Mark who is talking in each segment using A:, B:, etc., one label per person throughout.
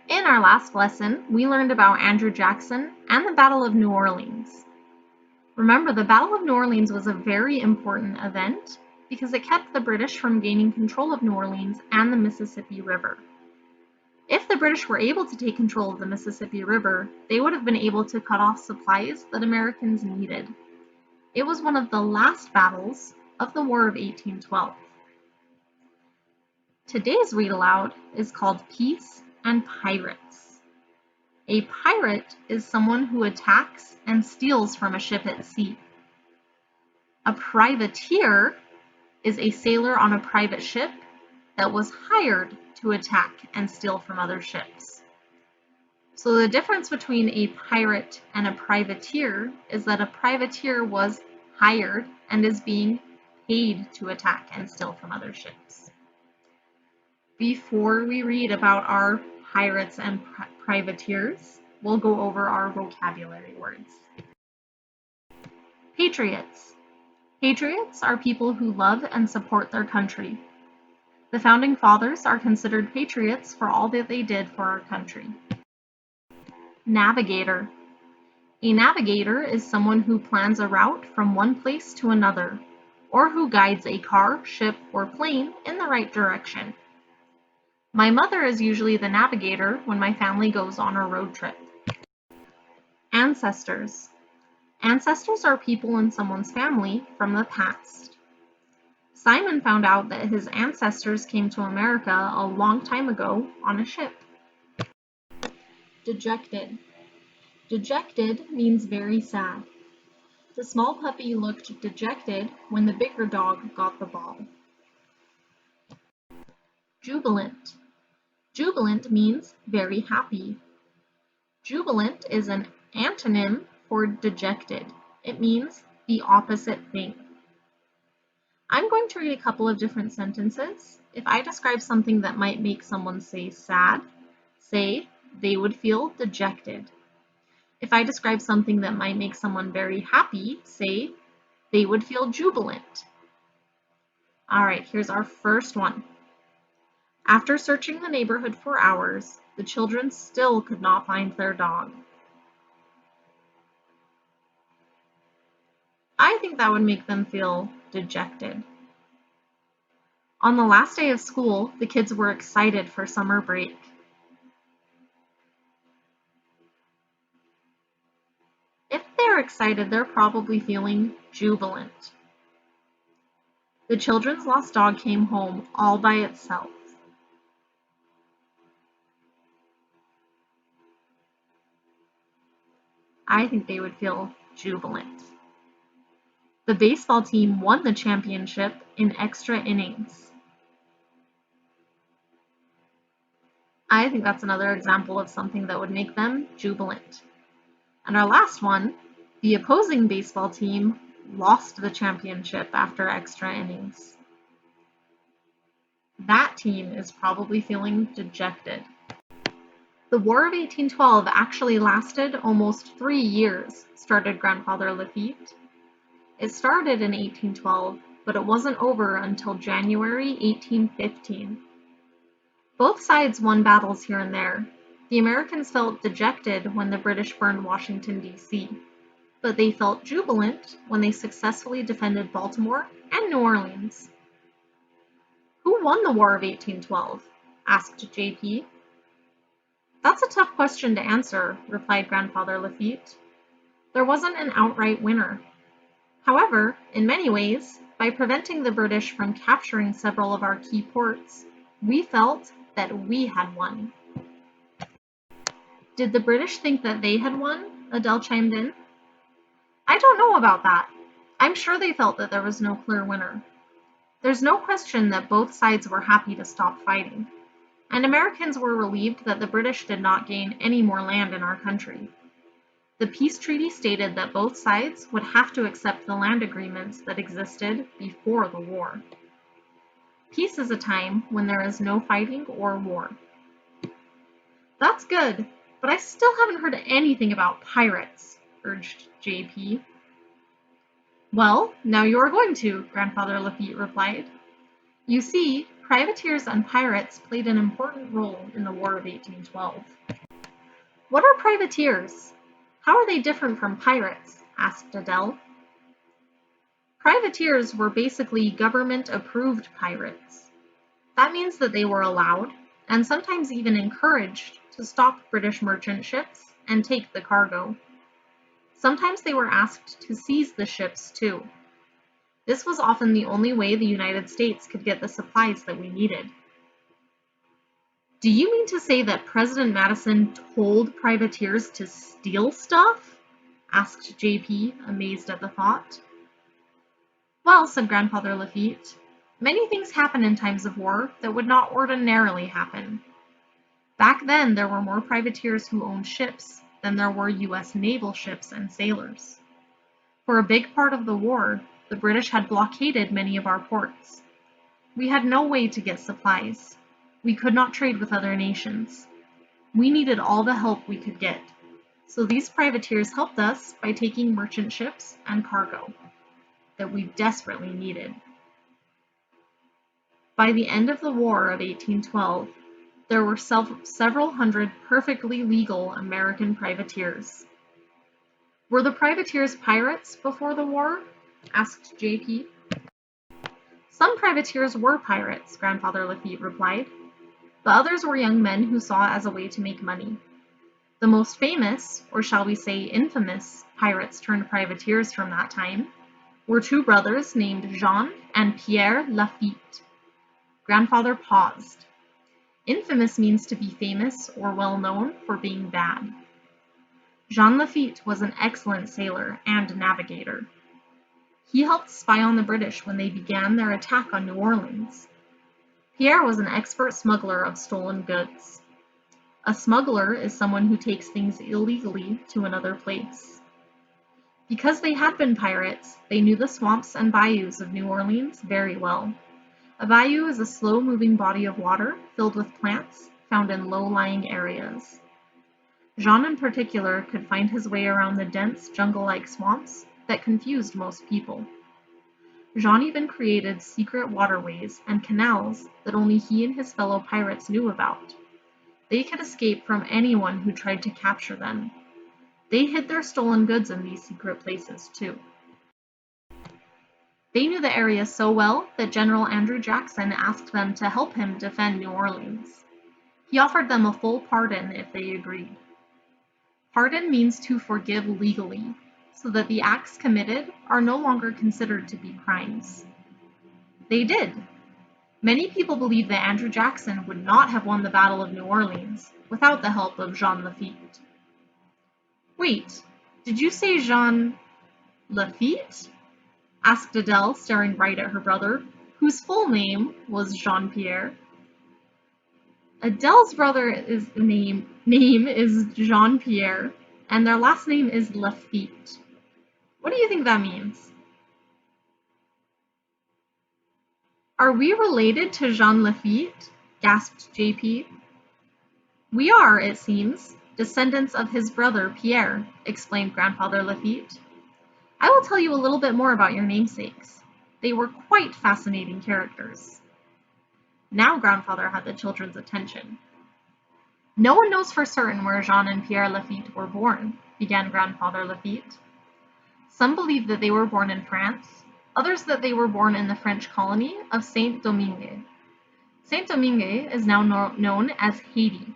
A: In our last lesson, we learned about Andrew Jackson and the Battle of New Orleans. Remember, the Battle of New Orleans was a very important event because it kept the British from gaining control of New Orleans and the Mississippi River. If the British were able to take control of the Mississippi River, they would have been able to cut off supplies that Americans needed. It was one of the last battles of the War of 1812. Today's read aloud is called Peace and Pirates. A pirate is someone who attacks and steals from a ship at sea. A privateer is a sailor on a private ship that was hired to attack and steal from other ships. So the difference between a pirate and a privateer is that a privateer was hired and is being paid to attack and steal from other ships. Before we read about our pirates and privateers, we'll go over our vocabulary words. Patriots. Patriots are people who love and support their country. The Founding Fathers are considered patriots for all that they did for our country. Navigator. A navigator is someone who plans a route from one place to another, or who guides a car, ship, or plane in the right direction. My mother is usually the navigator when my family goes on a road trip. Ancestors. Ancestors are people in someone's family from the past. Simon found out that his ancestors came to America a long time ago on a ship. Dejected. Dejected means very sad. The small puppy looked dejected when the bigger dog got the ball. Jubilant. Jubilant means very happy. Jubilant is an antonym for dejected. It means the opposite thing. I'm going to read a couple of different sentences. If I describe something that might make someone say sad, say they would feel dejected. If I describe something that might make someone very happy, say they would feel jubilant. All right, here's our first one. After searching the neighborhood for hours, the children still could not find their dog. I think that would make them feel dejected. On the last day of school, the kids were excited for summer break. If they're excited, they're probably feeling jubilant. The children's lost dog came home all by itself. I think they would feel jubilant. The baseball team won the championship in extra innings. I think that's another example of something that would make them jubilant. And our last one, the opposing baseball team lost the championship after extra innings. That team is probably feeling dejected. The War of 1812 actually lasted almost 3 years, started Grandfather Lafitte. It started in 1812, but it wasn't over until January 1815. Both sides won battles here and there. The Americans felt dejected when the British burned Washington, D.C., but they felt jubilant when they successfully defended Baltimore and New Orleans. Who won the War of 1812? Asked J.P. That's a tough question to answer, replied Grandfather Lafitte. There wasn't an outright winner. However, in many ways, by preventing the British from capturing several of our key ports, we felt that we had won. Did the British think that they had won? Adele chimed in. I don't know about that. I'm sure they felt that there was no clear winner. There's no question that both sides were happy to stop fighting, and Americans were relieved that the British did not gain any more land in our country. The peace treaty stated that both sides would have to accept the land agreements that existed before the war. Peace is a time when there is no fighting or war. That's good, but I still haven't heard anything about pirates, urged J.P. Well, now you are going to, Grandfather Lafitte replied. You see, Privateers and pirates played an important role in the War of 1812. What are privateers? How are they different from pirates? Asked Adele. Privateers were basically government-approved pirates. That means that they were allowed, and sometimes even encouraged, to stop British merchant ships and take the cargo. Sometimes they were asked to seize the ships too. This was often the only way the United States could get the supplies that we needed. Do you mean to say that President Madison told privateers to steal stuff? Asked JP, amazed at the thought. Well, said Grandfather Lafitte, many things happen in times of war that would not ordinarily happen. Back then, there were more privateers who owned ships than there were U.S. naval ships and sailors. For a big part of the war, the British had blockaded many of our ports. We had no way to get supplies. We could not trade with other nations. We needed all the help we could get, so these privateers helped us by taking merchant ships and cargo that we desperately needed. By the end of the War of 1812, there were several hundred perfectly legal American privateers. Were the privateers pirates before the war? Asked JP. Some privateers were pirates, Grandfather Lafitte replied, but others were young men who saw it as a way to make money. The most famous, or shall we say infamous, pirates turned privateers from that time were two brothers named Jean and Pierre Lafitte. Grandfather paused. Infamous means to be famous or well known for being bad. Jean Lafitte was an excellent sailor and navigator. He helped spy on the British when they began their attack on New Orleans. Pierre was an expert smuggler of stolen goods. A smuggler is someone who takes things illegally to another place. Because they had been pirates, they knew the swamps and bayous of New Orleans very well. A bayou is a slow-moving body of water filled with plants found in low-lying areas. Jean in particular could find his way around the dense jungle-like swamps that confused most people. Jean even created secret waterways and canals that only he and his fellow pirates knew about. They could escape from anyone who tried to capture them. They hid their stolen goods in these secret places too. They knew the area so well that General Andrew Jackson asked them to help him defend New Orleans. He offered them a full pardon if they agreed. Pardon means to forgive legally, so that the acts committed are no longer considered to be crimes. They did. Many people believe that Andrew Jackson would not have won the Battle of New Orleans without the help of Jean Lafitte. Wait, did you say Jean Lafitte? Asked Adele, staring right at her brother, whose full name was Jean-Pierre. Adele's brother's name is Jean-Pierre, and their last name is Lafitte. What do you think that means? Are we related to Jean Lafitte? Gasped JP. We are, it seems, descendants of his brother Pierre, explained Grandfather Lafitte. I will tell you a little bit more about your namesakes. They were quite fascinating characters. Now Grandfather had the children's attention. No one knows for certain where Jean and Pierre Lafitte were born, began Grandfather Lafitte. Some believe that they were born in France, others that they were born in the French colony of Saint-Domingue. Saint-Domingue is now known as Haiti.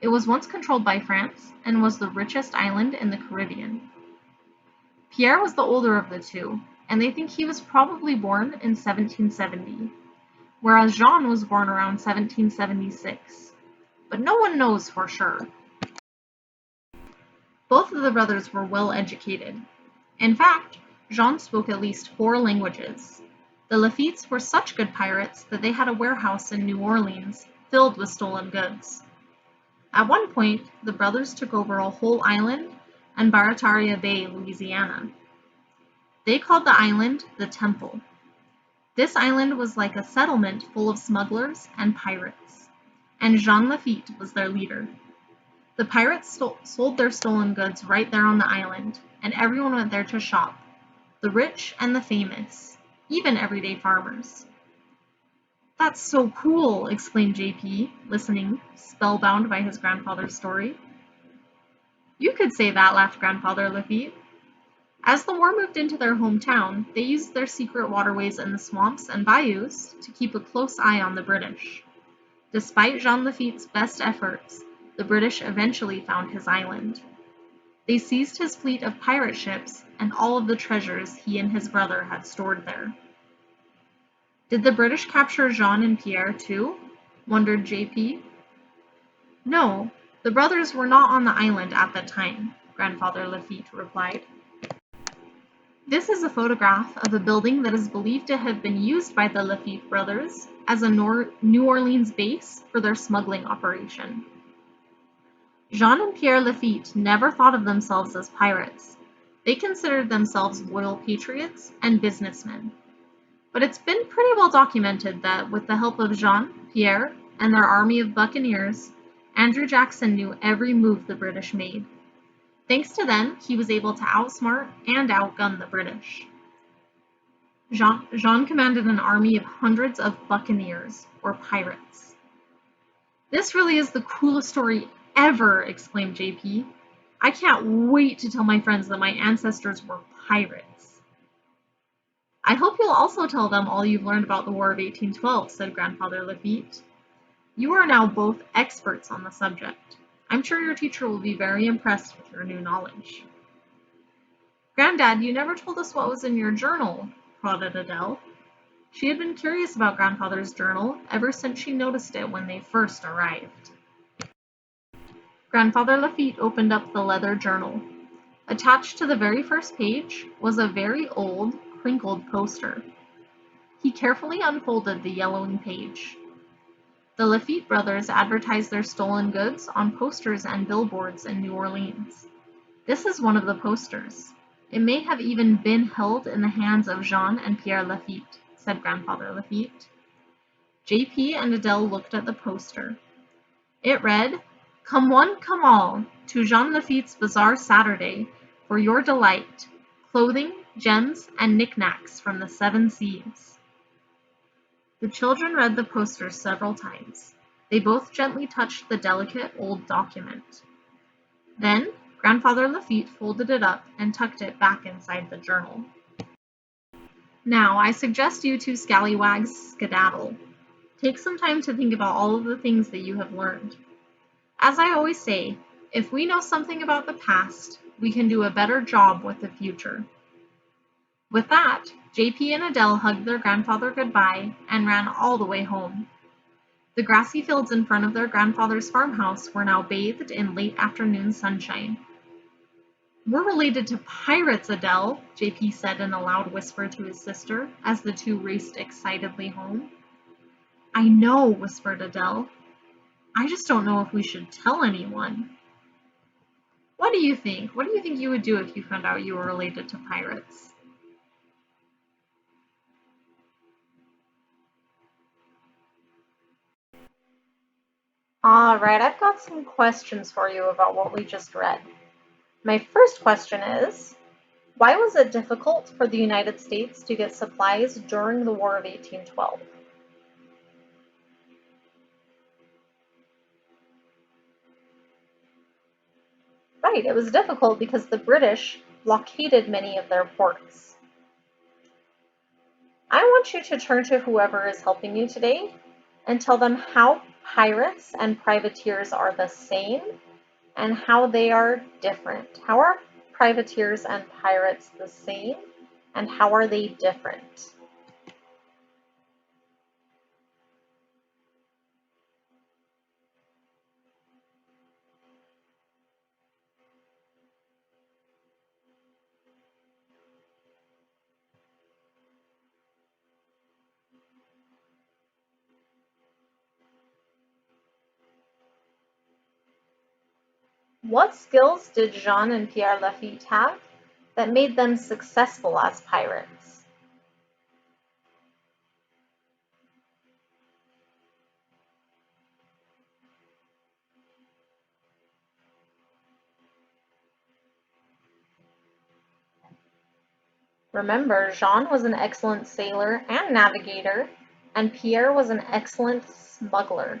A: It was once controlled by France and was the richest island in the Caribbean. Pierre was the older of the two, and they think he was probably born in 1770, whereas Jean was born around 1776, but no one knows for sure. Both of the brothers were well educated. In fact, Jean spoke at least 4 languages. The Lafittes were such good pirates that they had a warehouse in New Orleans filled with stolen goods. At one point, the brothers took over a whole island in Barataria Bay, Louisiana. They called the island the Temple. This island was like a settlement full of smugglers and pirates, and Jean Lafitte was their leader. The pirates sold their stolen goods right there on the island, and everyone went there to shop, the rich and the famous, even everyday farmers. That's so cool, exclaimed JP, listening, spellbound by his grandfather's story. You could say that, laughed Grandfather Lafitte. As the war moved into their hometown, they used their secret waterways in the swamps and bayous to keep a close eye on the British. Despite Jean Lafitte's best efforts, the British eventually found his island. They seized his fleet of pirate ships and all of the treasures he and his brother had stored there. Did the British capture Jean and Pierre too? Wondered JP. No, the brothers were not on the island at that time, Grandfather Lafitte replied. This is a photograph of a building that is believed to have been used by the Lafitte brothers as a New Orleans base for their smuggling operation. Jean and Pierre Lafitte never thought of themselves as pirates. They considered themselves loyal patriots and businessmen. But it's been pretty well documented that with the help of Jean, Pierre, and their army of buccaneers, Andrew Jackson knew every move the British made. Thanks to them, he was able to outsmart and outgun the British. Jean commanded an army of hundreds of buccaneers, or pirates. This really is the coolest story ever, exclaimed JP. I can't wait to tell my friends that my ancestors were pirates. I hope you'll also tell them all you've learned about the War of 1812, said Grandfather Lafitte. You are now both experts on the subject. I'm sure your teacher will be very impressed with your new knowledge. Granddad, you never told us what was in your journal, prodded Adele. She had been curious about Grandfather's journal ever since she noticed it when they first arrived. Grandfather Lafitte opened up the leather journal. Attached to the very first page was a very old, crinkled poster. He carefully unfolded the yellowing page. The Lafitte brothers advertised their stolen goods on posters and billboards in New Orleans. This is one of the posters. It may have even been held in the hands of Jean and Pierre Lafitte, said Grandfather Lafitte. JP and Adele looked at the poster. It read, "Come one, come all, to Jean Lafitte's Bazaar Saturday, for your delight, clothing, gems, and knickknacks from the 7 seas." The children read the poster several times. They both gently touched the delicate old document. Then, Grandfather Lafitte folded it up and tucked it back inside the journal. Now, I suggest you two scallywags skedaddle. Take some time to think about all of the things that you have learned. As I always say, if we know something about the past, we can do a better job with the future. With that, JP and Adele hugged their grandfather goodbye and ran all the way home. The grassy fields in front of their grandfather's farmhouse were now bathed in late afternoon sunshine. "We're related to pirates, Adele," JP said in a loud whisper to his sister as the two raced excitedly home. "I know," whispered Adele. "I just don't know if we should tell anyone." What do you think? What do you think you would do if you found out you were related to pirates? All right, I've got some questions for you about what we just read. My first question is, why was it difficult for the United States to get supplies during the War of 1812? Right, it was difficult because the British blockaded many of their ports. I want you to turn to whoever is helping you today and tell them how pirates and privateers are the same and how they are different. How are privateers and pirates the same and how are they different? What skills did Jean and Pierre Lafitte have that made them successful as pirates? Remember, Jean was an excellent sailor and navigator, and Pierre was an excellent smuggler.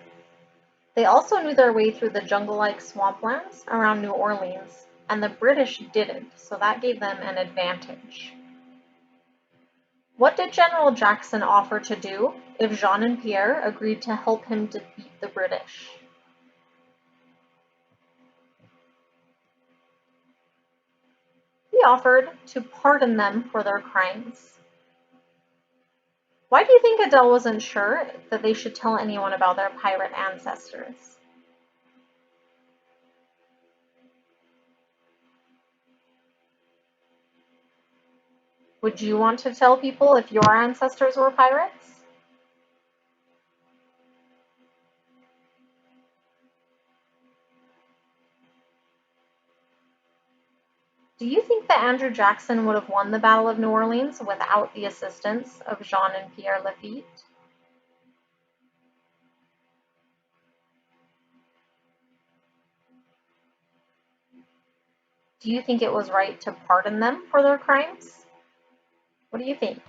A: They also knew their way through the jungle-like swamplands around New Orleans, and the British didn't, so that gave them an advantage. What did General Jackson offer to do if Jean and Pierre agreed to help him defeat the British? He offered to pardon them for their crimes. Why do you think Adele wasn't sure that they should tell anyone about their pirate ancestors? Would you want to tell people if your ancestors were pirates? Do you think that Andrew Jackson would have won the Battle of New Orleans without the assistance of Jean and Pierre Lafitte? Do you think it was right to pardon them for their crimes? What do you think?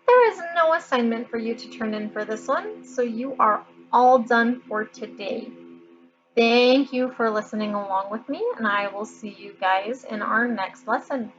A: There is no assignment for you to turn in for this one, so you are all done for today. Thank you for listening along with me, and I will see you guys in our next lesson.